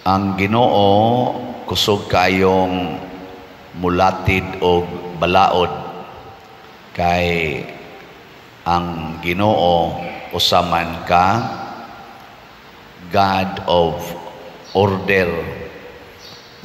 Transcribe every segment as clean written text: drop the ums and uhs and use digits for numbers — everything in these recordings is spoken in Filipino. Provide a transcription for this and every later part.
Ang Ginoo kusog kayong mulatid og balaod, kay ang Ginoo usaman ka God of order.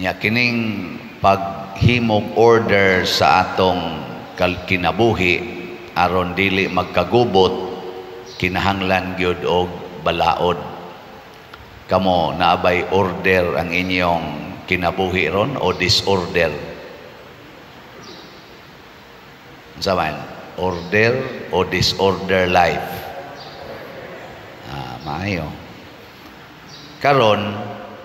Nya kining paghimog order sa atong kinabuhi aron dili magkagubot, kinahanglan gyud og balaod. Kamo naabay order ang inyong kinabuhi ron o disorder? Saman, order o disorder life? Maayo. Karon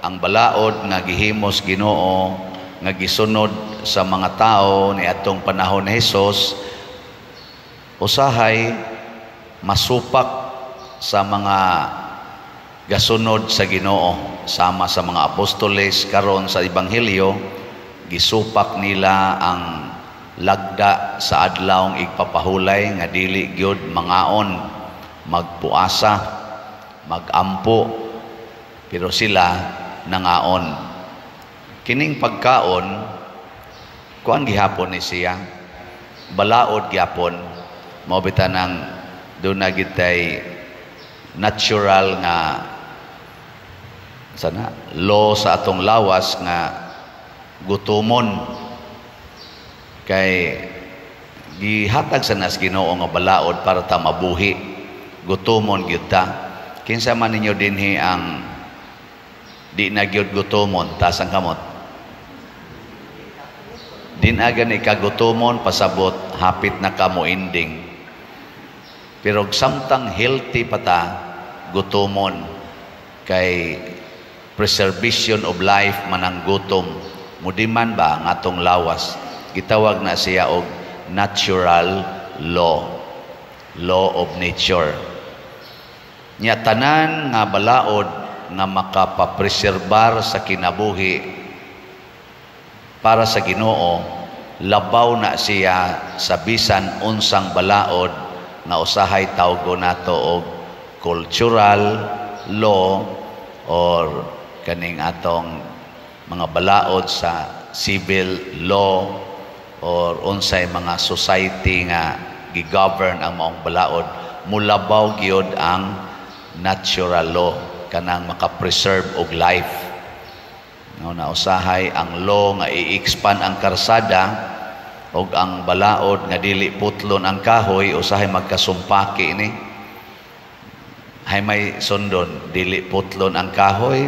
ang balaod nga gihimos Ginoo nga gisunod sa mga tao ni atong panahon ni Hesus, usahay masupak sa mga gasunod sa Ginoo sama sa mga apostoles. Karon sa ebanghelyo gisupak nila ang lagda sa adlawng igpapahulay nga dili gyud mangaon, magpuasa, magampo, pero sila nangaon. Kining pagkaon kuan gihapon ni siya balaod gyapon, mao bitan ang duna gitay natural nga sana law sa atong lawas nga gutomon, kay gihatag sa nas Ginoo nga balaod para ta mabuhi. Gutomon gyud ta. Kinsa man ninyo dinhi ang di na gyud gutomon, tas ang kamot din aga ni kagutomon pasabot hapit na kamo ending, pero samtang healthy pa ta gutomon, kay preservation of life man ang gutom. Mudiman ba ang atong lawas, gitawag na siya og natural law of nature. Nya tanan nga balaod nga makapapreserbar sa kinabuhi para sa Ginoo, labaw na siya sa bisan unsang balaod nga usahay tawgo nato og cultural law or kaning atong mga balaod sa civil law or unsay mga society nga gigovern ang maong balaod. Mulabaw gyud ang natural law kanang makapreserve og life. No, na usahay ang law nga i-expand ang karsada og ang balaod nga dili putlon ang kahoy, usahay magkasumpaki ni. Hay may sundon, dili putlon ang kahoy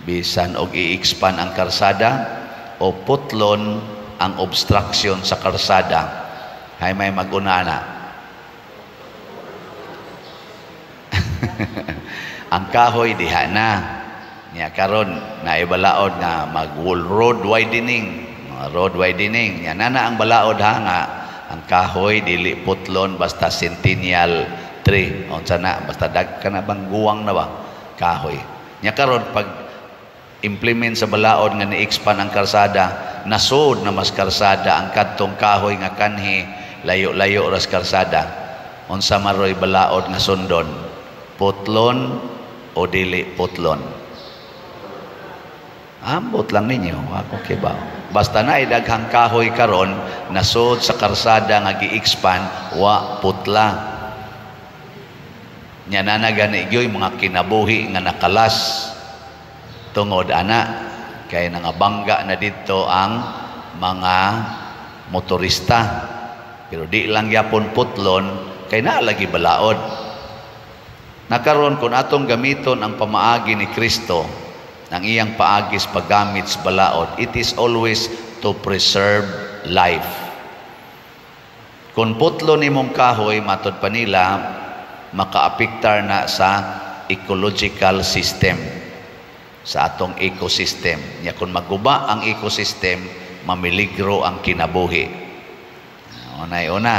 bisan og i-expand ang karsada, o putlon ang obstruction sa karsada. Hay may magunana. Ang kahoy diha na. Nya karon naibalaod nga mag road widening, road widening. Nya nana ang balaod ha nga ang kahoy dili putlon basta centennial tree. Unsa na basta dag kana bang guwang na ba kahoy. Nya karon pag implement sa balaod nga ni-expand ang karsada, nasud na mas karsada ang kadtong kahoy nga kanhi layo-layo ras karsada. Unsa maroy balaod nga sundon? Putlon o dili putlon? Ambot lang ninyo, ako kibaw. Basta na idaghang kahoy karon, nasud sa karsada nga gi-expand, wa putla. Nya na gani gyoy mga kinabuhi nga nakalas tungod ana, kay nangabangga na dito ang mga motorista, pero di lang yapon putlon kay naa lagi balaod. Nakaron kung atong gamiton ang pamaagi ni Kristo, ang iyang paagis paggamit sa balaod, it is always to preserve life. Kung putlon imong kahoy, matod pa nila, makaapektar na sa ecological system, sa atong ecosystem. Nya kung maguba ang ecosystem, mamiligro ang kinabuhi. Unay-una,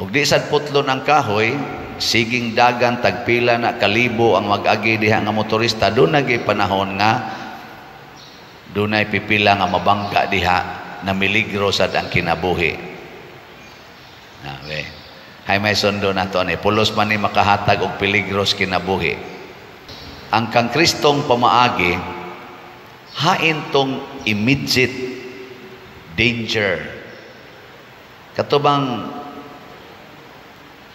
ug di sad putlon ang kahoy, siging dagan tagpila na kalibo ang mag-agi diha nga motorista. Doon nagay panahon nga dunay pipila nga mabangga diha na miligro sad ang kinabuhi. Hay may sundo na to ni pulos man ni makahatag og peligros kinabuhi. ang kang Kristong pamaagi, hain tong immediate danger. Katubang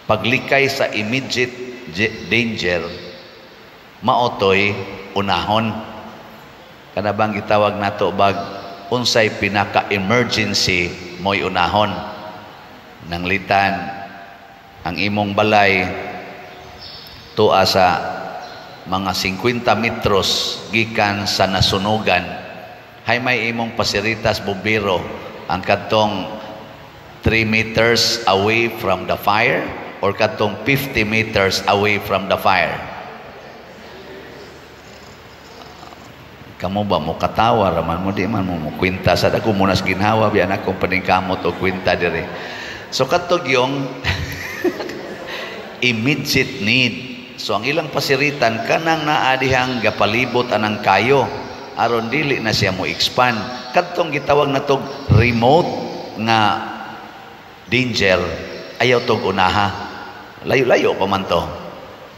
paglikay sa immediate danger, maotoy unahon. Kana bang gitawag nato bag unsay pinaka-emergency mo'y unahon. Nanglitan ang imong balay tuwa sa mga 50 metros gikan sa nasunugan, hay may imong pasiritas bumbiro ang kadtong 3 meters away from the fire or kadtong 50 meters away from the fire. Kamu ba mo katawa raman mo, di man mo kwenta sa dako munas ginhawa biyan akong paningkamot o kwenta dire. So katog yung immediate need. So ang ilang pasiritan kanang naadihang gapalibot anang kayo aron dili na siya mo expand. Kadtong gitawag na tog remote nga danger, ayaw tog unaha. Layo-layo pa man to.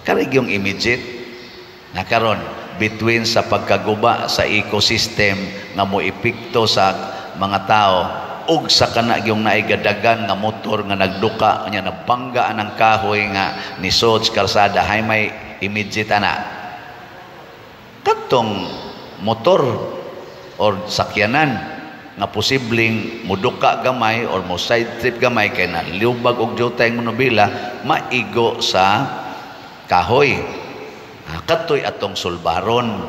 Karig yung immediate na karon between sa pagkaguba sa ecosystem nga mo epekto sa mga tao ug sa kana yung naigadagan nga motor nga nagduka nya nabangga anang kahoy nga ni Sods Karsada, hay may immediate ana. Kadtong motor or sakyanan nga posibleng muduka gamay or mo side trip gamay kay na liubag og jutay monobila maigo sa kahoy. Katoy atong sulbaron.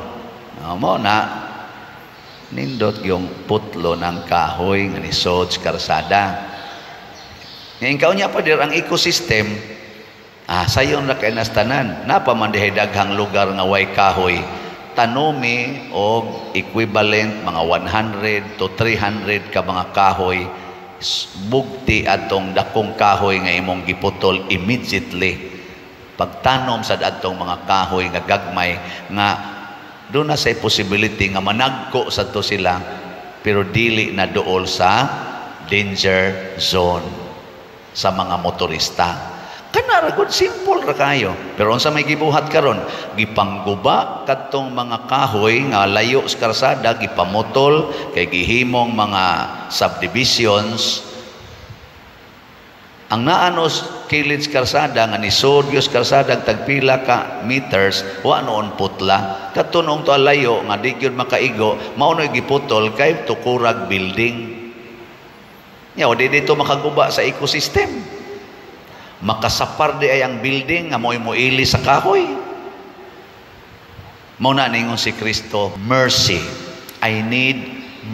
Mo na nindot yung putlo ng kahoy nga ni Sods Karsada. Ngayon kaunya pa dir ang ecosystem, sayon na kay nastanan. Napaman dihay daghang lugar nga way kahoy. Tanumi og equivalent mga 100 to 300 ka mga kahoy bugti atong dakong kahoy nga imong giputol immediately. Pagtanom sa datong mga kahoy nga gagmay nga doon na say possibility nga managko sa to sila pero dili na dool sa danger zone sa mga motorista. Kana ra gud simple ra kayo. Pero unsa may gibuhat karon? Gipangguba kadtong mga kahoy nga layo sa karsada, gipamotol kay gihimong mga subdivisions. Ang naanos kilid sa karsada nga ni Sodyos Karsada tagpila ka meters wa noon putla. Katunong to layo nga di gyud makaigo, mao noy giputol kay tukurag building. Nya di dito makaguba sa ecosystem. Makasapar di ay ang building nga mo'y moili sa kahoy. Mao na ningon si Kristo, mercy. I need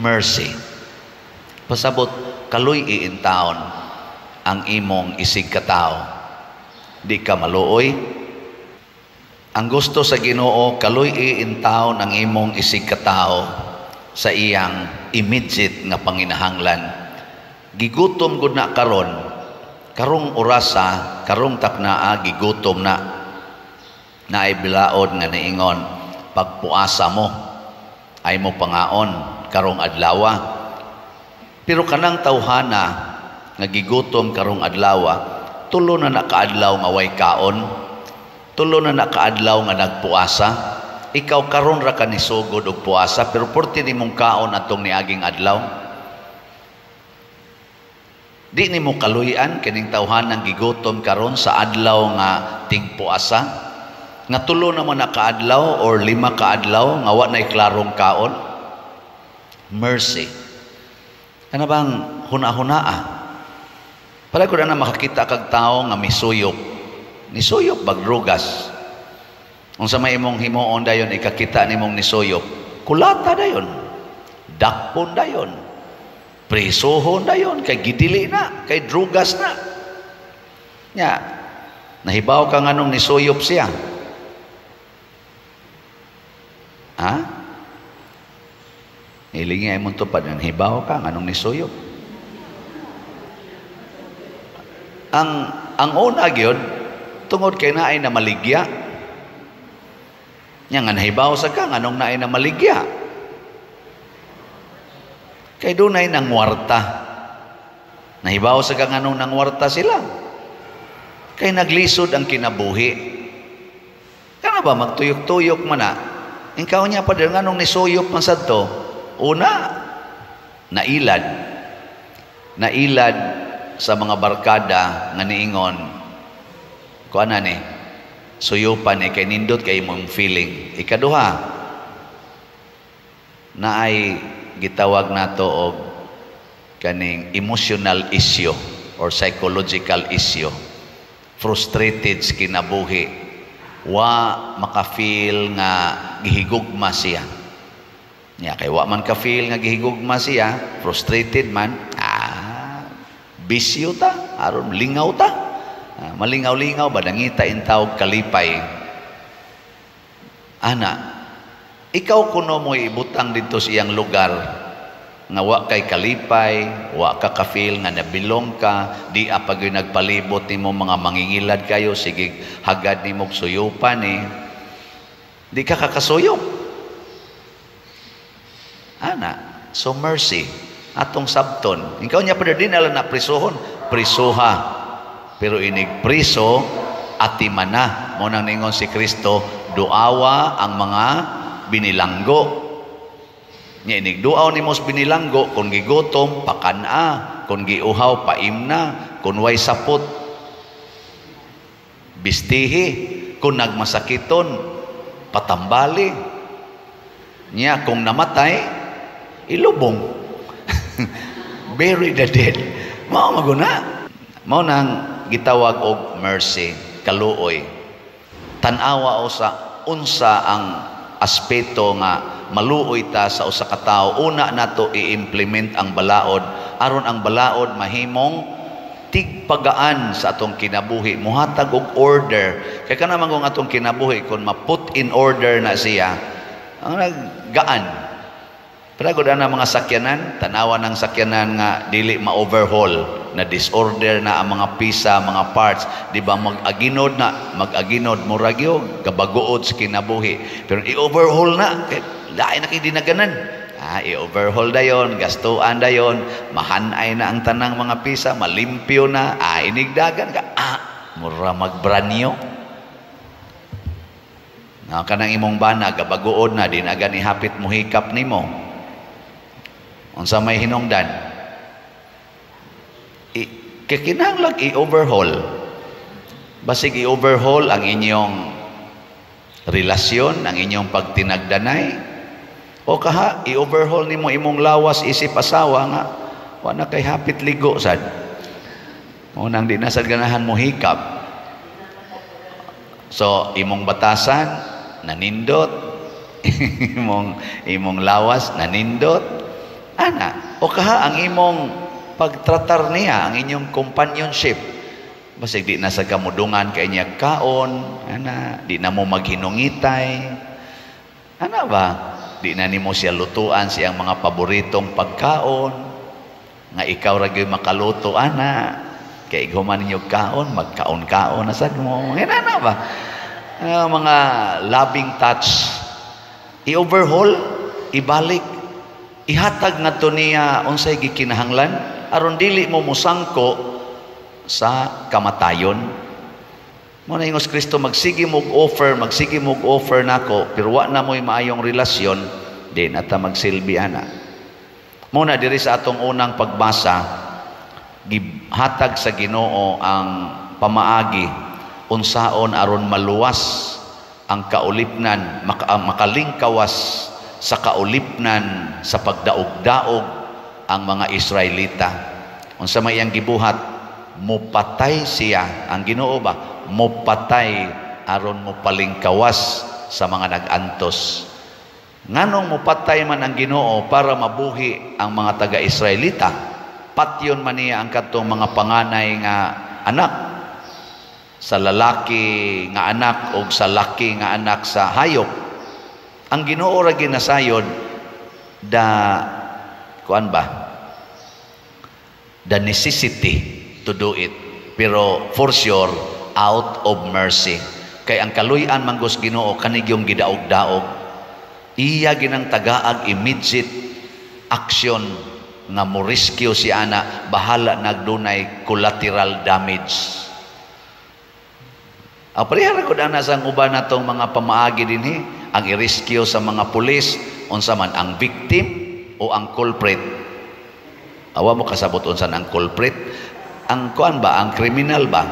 mercy. Pasabot kaluy iintaon ang imong isig katao. Di ka maluoy. Ang gusto sa Ginoo kaluy iintaon ang imong isig katao sa iyang immediate nga panginahanglan. Gigutom gud na karon, karong orasa, karong taknaa gigutom na. Naay bilaod nga niingon, pagpuasa mo ay mo pangaon karong adlaw. Pero kanang tawhana nga gigutom karong adlaw, tulo na nakaadlaw nga way kaon, tulo na nakaadlaw nga nagpuasa. Ikaw karon ra ka ni sugod og puasa pero porti nimong kaon atong niaging adlaw. Di nimo kaluyan kining tawhanang gigutom karon sa adlaw nga tingpuasa. Nga tulo naman nakaadlaw or 5 kaadlaw nga wa nay klarong kaon. Mercy. Ano bang huna-hunaa? Para ko na makakita kag tao nga misuyop. Nisuyop bagdrugas. Kung sa may imong himuon dayon ikakita nimong nisuyop, kulata dayon. Dakpon dayon. Prisohon dayon kay gidili na, kay drugas na. Nya, nahibaw ka nganong nisuyop siya. Ha? Ilingi ay mong tupad, nahibaw ka nganong nisuyop. Ang una gyud tungod kay naay na maligya. Nya nga nahibaw sa ka nganong naay na maligya. Kay dunay nang warta. Nahibaw sa ka nganong nang warta sila. Kay naglisod ang kinabuhi. Ano ba magtuyok-tuyok man na? Ikaw niya pa din nganong nisuyok man sadto. Una, nailad sa mga barkada nga niingon kuan na ni suyupan ni kay nindot kay imong feeling. Ikaduha, naay gitawag nato og kaning emotional issue or psychological issue. Frustrated sa kinabuhi, wa maka-feel nga gihigugma siya. Nya kay wa man ka-feel nga gihigugma siya, frustrated man, bisyo ta, aron lingaw ta. Malingaw-lingaw ba nangita in tawag kalipay. Ana, ikaw kuno mo ibutang dito sa iyang lugar nga wa kay kalipay, wa ka ka-feel nga nabilong ka, di apag yung nagpalibot nimo mga mangingilad kayo, sige hagad nimo suyupan di ka kakasuyop. Ana, so mercy atong sabton. Ikaw niya pa din ala na prisohon, prisuha. Pero inig priso atimana mo nang ningon si Kristo, duawa ang mga binilanggo. Nya inig duaw ni mos binilanggo, kung gigutom pakana, kung giuhaw paimna, kung way sapot bistihi, kung nagmasakiton patambali. Nya kung namatay ilubong. Bury the dead. Mao maguna. Mao nang gitawag og mercy, kaluoy. Tan-awa sa unsa ang aspeto nga maluoy ta sa usa ka tawo. Una nato i-implement ang balaod aron ang balaod mahimong tigpagaan sa atong kinabuhi, muhatag og order. Kay kana man kung atong kinabuhi kun ma-put in order na siya, ang naggaan. Pero gud ana mga sakyanan, tanawa ng sakyanan nga dili ma-overhaul, na disorder na ang mga pisa, mga parts, di ba mag-aginod murag yo gabaguod sa kinabuhi. Pero i-overhaul na, lain na kay dinaganan. I-overhaul dayon, gastuan dayon, mahanay na ang tanang mga pisa, malimpyo na, inigdagan ka, mura magbranyo. Kanang imong bana, gabaguod na, dinagan ihapit mo hikap nimo. Unsa may hinungdan, kinahanglan i-overhaul. Basig i-overhaul ang inyong relasyon, ang inyong pagtinagdanay, o kaha i-overhaul nimo imong lawas isip asawa nga wa na kay hapit ligo sad. Unang di na sad ganahan mo hikap. So imong batasan nanindot, imong lawas nanindot. Ana, o kaha ang imong pagtratar niya, ang inyong companionship. Basig di na sa kamudungan kay niya kaon, ana, di na mo maghinungitay. Ana ba? Di na nimo siya lutuan siyang mga paboritong pagkaon. Nga ikaw ra gyud makaluto, ana. Kay guman ninyo kaon, magkaon-kaon na sad mo. Ana ba? Mga loving touch. I-overhaul, ibalik, ihatag na to niya unsay gikinahanglan aron dili mo musangko sa kamatayon. Mo na ingos Kristo, magsige mo offer nako, pero wa na mo'y maayong relasyon, di na ta magsilbi ana. Muna diri sa atong unang pagbasa, gihatag sa Ginoo ang pamaagi unsaon aron maluwas ang kaulipnan, makalingkawas sa kaulipnan sa pagdaog-daog ang mga Israelita. Unsa may iyang gibuhat, mupatay siya. Ang Ginoo ba? Mupatay aron mopalingkawas sa mga nag-antos. Nganong mupatay man ang Ginoo para mabuhi ang mga taga-Israelita? Patyon man niya ang katong mga panganay nga anak, sa lalaki nga anak o sa laki nga anak sa hayop. Ang Ginoo ra ginasayod the necessity to do it, pero for sure out of mercy. Kay ang kaluy-an manggos Ginoo kanig yung gidaog-daog, iya ginang tagaag immediate action nga mo rescue si ana, bahala nagdunay collateral damage. Parehara ko na sa uban natong mga pamaagi dinhi, ang i-rescue sa mga pulis, unsa man ang victim o ang culprit. Awa mo kasabot unsan ang culprit? Ang kuan ba, ang criminal ba?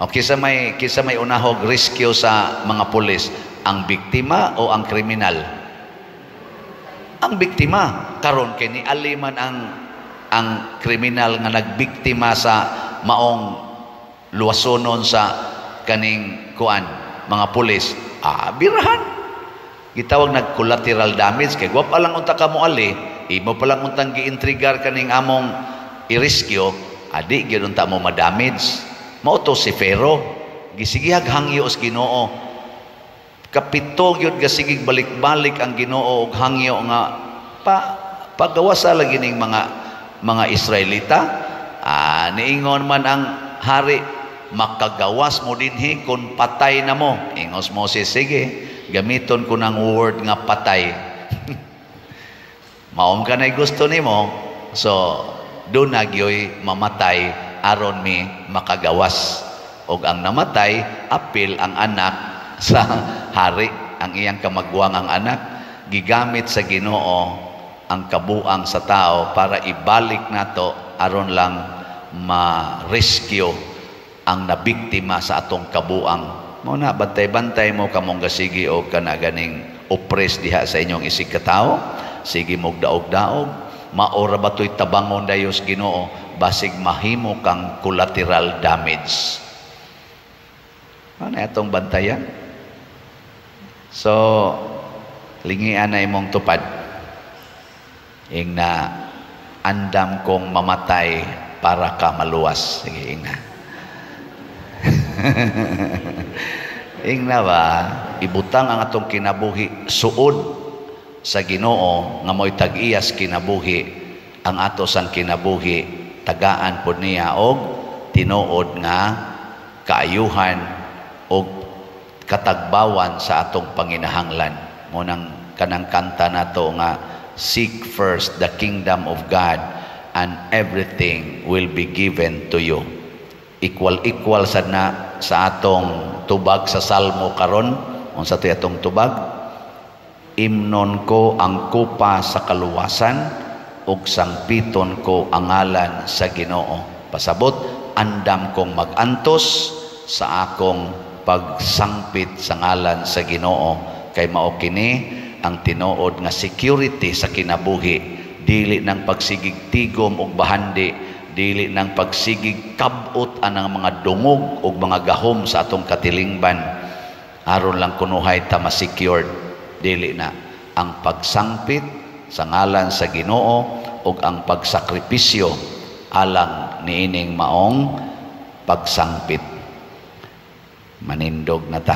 O kisa may unahog rescue sa mga pulis, ang biktima o ang kriminal? Ang biktima. Karon kay ni aliman ang kriminal nga nagbiktima sa maong luwasonon sa kaning kuan mga pulis. Birahan. Gitawag nag collateral damage kay wa pa lang unta ka mo ali, imo pa lang untang giintrigar kaning among i-rescue, adi gyud unta mo ma-damage. Mao to si Pharaoh, gisigihag hangyo sa Ginoo. Kapito gyud gasigig balik-balik ang Ginoo og hangyo nga pagawasa lagi ning mga Israelita. Niingon man ang hari, makagawas mo dinhi kung patay na mo. Ingos Moses, sige, gamiton ko ng word nga patay. Maom ka na'y gusto nimo, so doon nagyoy mamatay aron mi makagawas. Og ang namatay, apil ang anak sa hari, ang iyang kamagwang ang anak, gigamit sa Ginoo ang kabuang sa tao para ibalik nato aron lang ma-rescue ang nabiktima sa atong kabuang. Muna bantay-bantay mo kamong gasigi o kanaganing oppress diha sa inyong isig katao. Sige mog daog-daog, maora ba to'y tabangon dayos Ginoo basig mahimo kang collateral damage. Ano itong bantayan? So, lingian na imong tupad. Ing na andam kong mamatay para ka maluwas. Sige, ing na. Ing na ba, ibutang ang atong kinabuhi suod sa Ginoo nga mo'y tag-iyas kinabuhi, ang atos ang kinabuhi tagaan po niya og tinuod nga kaayuhan og katagbawan sa atong panginahanglan. Munang kanang kanta nato nga, seek first the kingdom of God and everything will be given to you. Equal sad na sa atong tubag sa Salmo karon. Unsa to atong tubag? Imnon ko ang kupa sa kaluwasan ug sangpiton ko ang ngalan sa Ginoo. Pasabot, andam kong magantos sa akong pagsangpit sa ngalan sa Ginoo, kay mao kini ang tinuod nga security sa kinabuhi, dili ng pagsigig tigom ug bahandi, dili ng pagsigig kabot anang mga dungog ug mga gahom sa atong katilingban, aron lang kunuhay ta ma-secured. Dili na ang pagsangpit sa ngalan sa Ginoo ug ang pagsakripisyo alang niining maong pagsangpit. Manindog na ta.